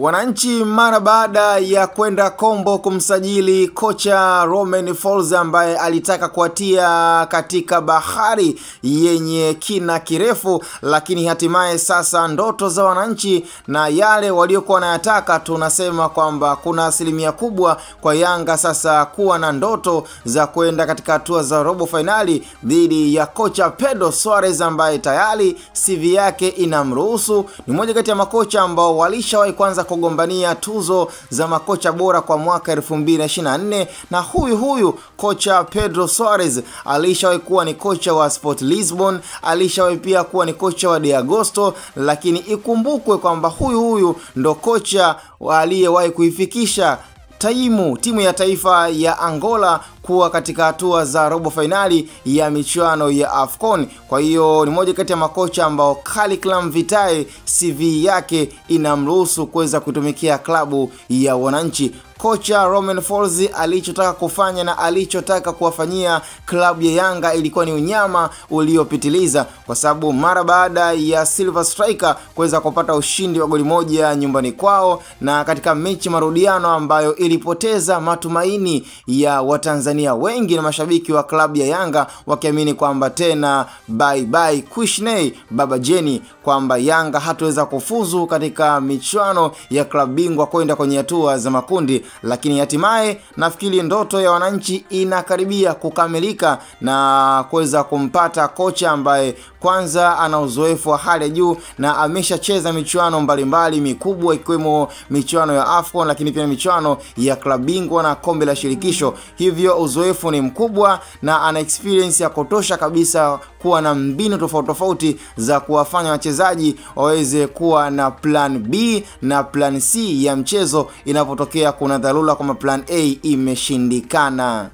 Wananchi mara baada ya kwenda Kombo kumsajili kocha Romain Folz ambaye alitaka kuatia katika bahari yenye kina kirefu, lakini hatimaye sasa ndoto za wananchi na yale waliokuwa wanayataka, tunasema kwamba kuna asilimia kubwa kwa Yanga sasa kuwa na ndoto za kwenda katika hatua za robo finali dhidi ya kocha Pedro Suarez ambaye tayari CV yake inamruhusu. Ni mmoja kati ya makocha ambao walishawahi kwanza kugombania tuzo za makocha bora kwa mwaka 2024, na huyu kocha Pedro Suarez alishawahi kuwa ni kocha wa Sport Lisbon, alishawahi pia kuwa ni kocha wa De Agosto, lakini ikumbukwe kwamba huyu ndo kocha aliyewahi kuifikisha timu ya taifa ya Angola kuwa katika hatua za robo finali ya michuano ya AFCON. Kwa hiyo ni moja kati ya makocha ambao Khaliklam Vitae CV yake inamruhusu kuweza kutumikia klabu ya wananchi. Kocha Romain Folz alichotaka kufanya na alichotaka kuwafanyia klabu ya Yanga ilikuwa ni unyama uliopitiliza, kwa sababu mara baada ya Silver Striker kuweza kupata ushindi wa goli moja nyumbani kwao, na katika mechi marudiano ambayo ilipoteza matumaini ya Watanzania wengi na mashabiki wa klabu ya Yanga wakiamini kwamba tena bye bye Kushney Baba Jenny, kwamba Yanga hatuweza kufuzu katika michuano ya klabu bingwa kwenda kwenye hatua za makundi. Lakini hatimaye nafikiri ndoto ya wananchi inakaribia kukamilika na kuweza kumpata kocha ambaye kwanza ana uzoefu wa hali ya juu na ameshacheza michuano mbalimbali mikubwa ikiwemo michuano ya AFCON, lakini pia michuano ya klabu bingwa na kombe la shirikisho. Hivyo uzoefu ni mkubwa na ana experience ya kutosha kabisa kuwa na mbinu tofauti za kuwafanya wachezaji waweze kuwa na plan B na plan C ya mchezo inapotokea kuna dharura kama plan A imeshindikana.